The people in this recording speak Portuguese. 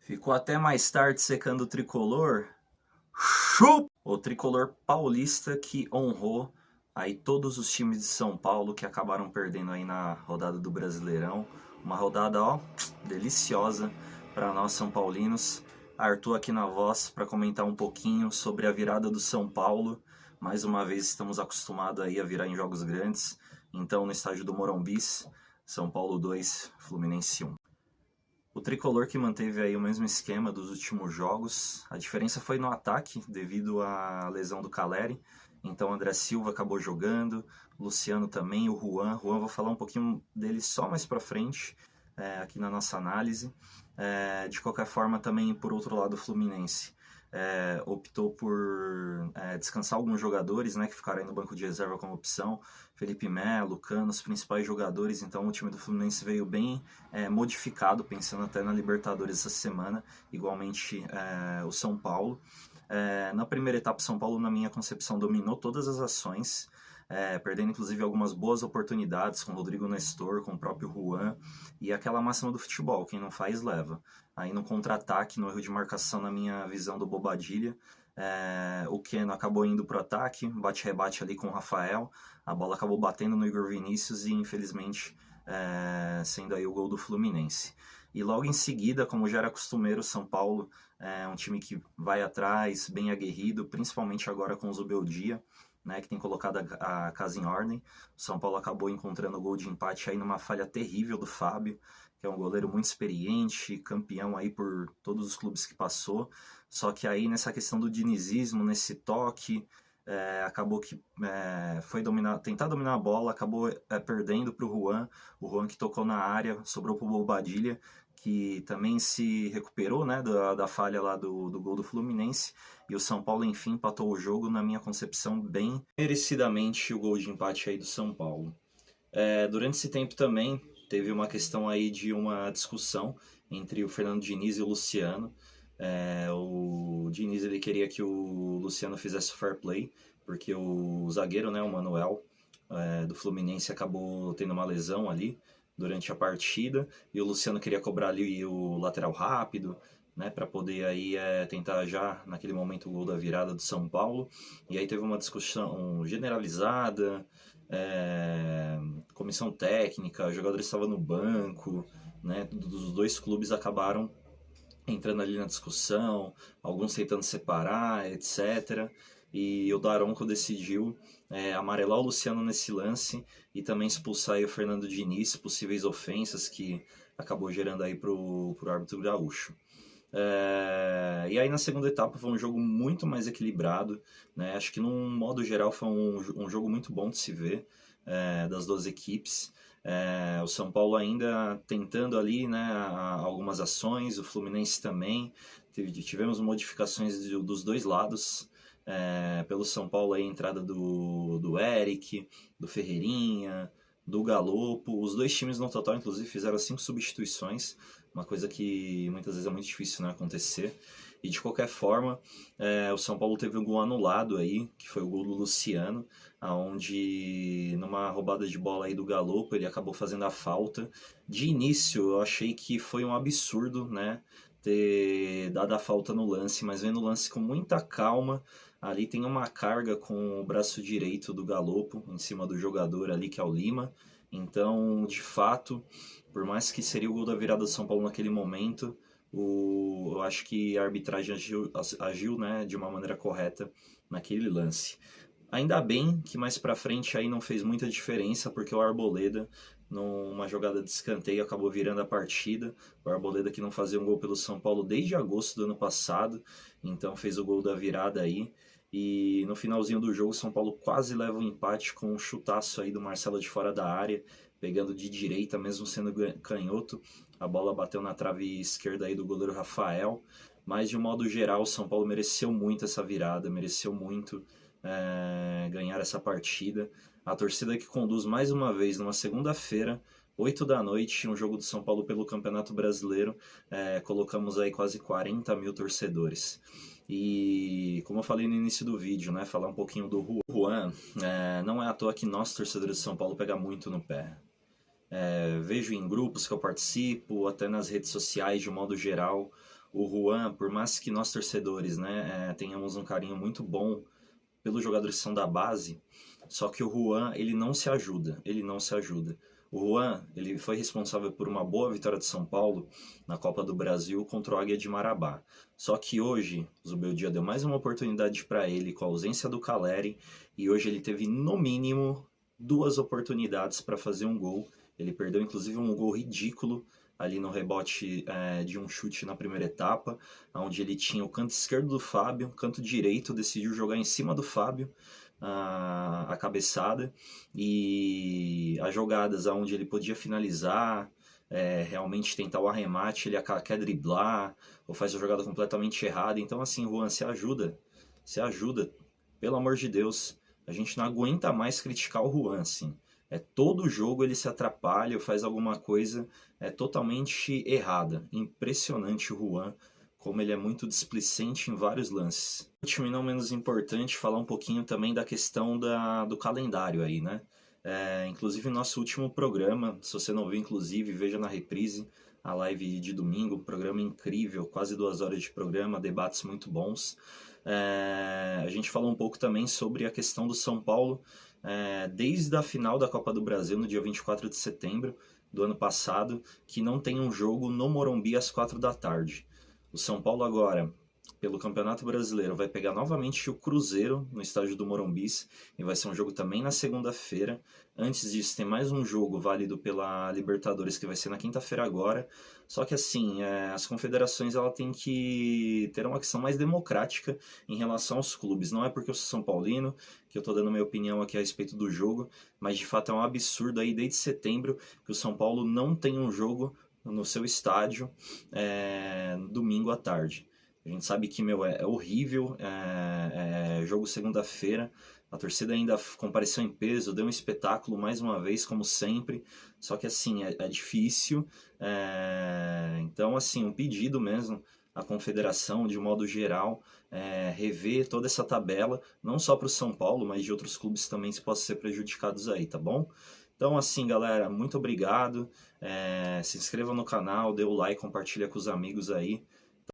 Ficou até mais tarde secando o tricolor. Chup! O tricolor paulista que honrou aí todos os times de São Paulo que acabaram perdendo aí na rodada do Brasileirão. Uma rodada, ó, deliciosa para nós São Paulinos. Arthur aqui na voz para comentar um pouquinho sobre a virada do São Paulo. Mais uma vez estamos acostumados aí a virar em jogos grandes. Então no estádio do Morumbis, São Paulo 2, Fluminense 1. O tricolor que manteve aí o mesmo esquema dos últimos jogos. A diferença foi no ataque, devido à lesão do Caleri. Então André Silva acabou jogando, Luciano também, o Juan. Juan, vou falar um pouquinho dele só mais pra frente, aqui na nossa análise. De qualquer forma, também por outro lado, o Fluminense optou por descansar alguns jogadores, né, que ficaram aí no banco de reserva como opção. Felipe Melo, Cano, os principais jogadores. Então o time do Fluminense veio bem modificado, pensando até na Libertadores essa semana, igualmente o São Paulo. Na primeira etapa, o São Paulo, na minha concepção, dominou todas as ações, perdendo inclusive algumas boas oportunidades com o Rodrigo Nestor, com o próprio Juan, e aquela máxima do futebol, quem não faz, leva. Aí no contra-ataque, no erro de marcação, na minha visão do Bobadilha, o Keno acabou indo para o ataque, bate-rebate ali com o Rafael, a bola acabou batendo no Igor Vinícius e infelizmente sendo aí o gol do Fluminense. E logo em seguida, como já era costumeiro, São Paulo é um time que vai atrás, bem aguerrido, principalmente agora com o Zubeldia, né, que tem colocado a casa em ordem. O São Paulo acabou encontrando o gol de empate aí numa falha terrível do Fábio, que é um goleiro muito experiente, campeão aí por todos os clubes que passou. Só que aí nessa questão do dinizismo, nesse toque, acabou que foi tentar dominar a bola, acabou perdendo para o Juan que tocou na área, sobrou para o Bobadilha, que também se recuperou, né, da falha lá do gol do Fluminense, e o São Paulo enfim empatou o jogo, na minha concepção, bem merecidamente o gol de empate aí do São Paulo. Durante esse tempo também teve uma questão aí de uma discussão entre o Fernando Diniz e o Luciano. O Diniz ele queria que o Luciano fizesse o fair play, porque o zagueiro, né, o Manuel, do Fluminense, acabou tendo uma lesão ali durante a partida, e o Luciano queria cobrar ali o lateral rápido, né, para poder aí tentar já naquele momento o gol da virada do São Paulo. E aí teve uma discussão generalizada, comissão técnica, jogadores estavam no banco, né, dos dois clubes acabaram entrando ali na discussão, alguns tentando separar, etc. E o Daronco decidiu amarelar o Luciano nesse lance e também expulsar aí o Fernando Diniz, possíveis ofensas que acabou gerando aí pro árbitro gaúcho. E aí na segunda etapa foi um jogo muito mais equilibrado, né? Acho que num modo geral foi um jogo muito bom de se ver, das duas equipes. O São Paulo ainda tentando ali, né, algumas ações, o Fluminense também. Tivemos modificações dos dois lados. Pelo São Paulo aí a entrada do Eric, do Ferreirinha, do Galopo. Os dois times no total inclusive fizeram 5 substituições, uma coisa que muitas vezes é muito difícil, né, acontecer. E de qualquer forma, o São Paulo teve um gol anulado aí, que foi o gol do Luciano, onde numa roubada de bola aí do Galopo, ele acabou fazendo a falta. De início eu achei que foi um absurdo, né, ter dado a falta no lance, mas vendo o lance com muita calma, ali tem uma carga com o braço direito do Galopo em cima do jogador ali, que é o Lima. Então, de fato, por mais que seria o gol da virada do São Paulo naquele momento, eu acho que a arbitragem agiu, né, de uma maneira correta naquele lance. Ainda bem que mais pra frente aí não fez muita diferença, porque o Arboleda, numa jogada de escanteio, acabou virando a partida. O Arboleda que não fazia um gol pelo São Paulo desde agosto do ano passado, então fez o gol da virada aí. E no finalzinho do jogo, o São Paulo quase leva um empate com um chutaço aí do Marcelo de fora da área, pegando de direita, mesmo sendo canhoto. A bola bateu na trave esquerda aí do goleiro Rafael. Mas de um modo geral, o São Paulo mereceu muito essa virada, mereceu muito ganhar essa partida. A torcida que conduz mais uma vez numa segunda-feira, 8 da noite, um jogo do São Paulo pelo Campeonato Brasileiro. Colocamos aí quase 40 mil torcedores. E como eu falei no início do vídeo, né, falar um pouquinho do Juan, não é à toa que nós, torcedores de São Paulo, pega muito no pé. vejo em grupos que eu participo, até nas redes sociais de um modo geral, o Juan, por mais que nós torcedores, né, tenhamos um carinho muito bom pelos jogadores que são da base, só que o Juan, ele não se ajuda, ele não se ajuda. O Juan, ele foi responsável por uma boa vitória de São Paulo na Copa do Brasil contra o Águia de Marabá. Só que hoje, o Zubeldia deu mais uma oportunidade para ele com a ausência do Caleri, e hoje ele teve no mínimo 2 oportunidades para fazer um gol. Ele perdeu inclusive um gol ridículo ali no rebote de um chute na primeira etapa, onde ele tinha o canto esquerdo do Fábio, o canto direito, decidiu jogar em cima do Fábio a cabeçada, e as jogadas onde ele podia finalizar, realmente tentar o arremate, ele quer driblar, ou faz a jogada completamente errada. Então assim, Juan, se ajuda, pelo amor de Deus, a gente não aguenta mais criticar o Juan, assim. Todo jogo ele se atrapalha, faz alguma coisa totalmente errada. Impressionante o Juan, como ele é muito displicente em vários lances. Último e não menos importante, falar um pouquinho também da questão do calendário aí, né? Inclusive nosso último programa, se você não viu, inclusive, veja na reprise a live de domingo, um programa incrível, quase 2 horas de programa, debates muito bons. A gente falou um pouco também sobre a questão do São Paulo, desde a final da Copa do Brasil, no dia 24 de setembro do ano passado, que não tem um jogo no Morumbi às 4 da tarde. O São Paulo agora, pelo Campeonato Brasileiro, vai pegar novamente o Cruzeiro no estádio do Morumbi, e vai ser um jogo também na segunda-feira. Antes disso, tem mais um jogo válido pela Libertadores, que vai ser na quinta-feira agora. Só que assim, as confederações ela tem que ter uma questão mais democrática em relação aos clubes. Não é porque eu sou São Paulino que eu estou dando minha opinião aqui a respeito do jogo, mas de fato é um absurdo aí desde setembro que o São Paulo não tem um jogo no seu estádio domingo à tarde. A gente sabe que, é horrível, jogo segunda-feira, a torcida ainda compareceu em peso, deu um espetáculo mais uma vez, como sempre, só que assim, é difícil, então assim, um pedido mesmo à confederação, de modo geral, rever toda essa tabela, não só para o São Paulo, mas de outros clubes também que possam ser prejudicados aí, tá bom? Então assim, galera, muito obrigado, se inscreva no canal, dê o like, compartilha com os amigos aí,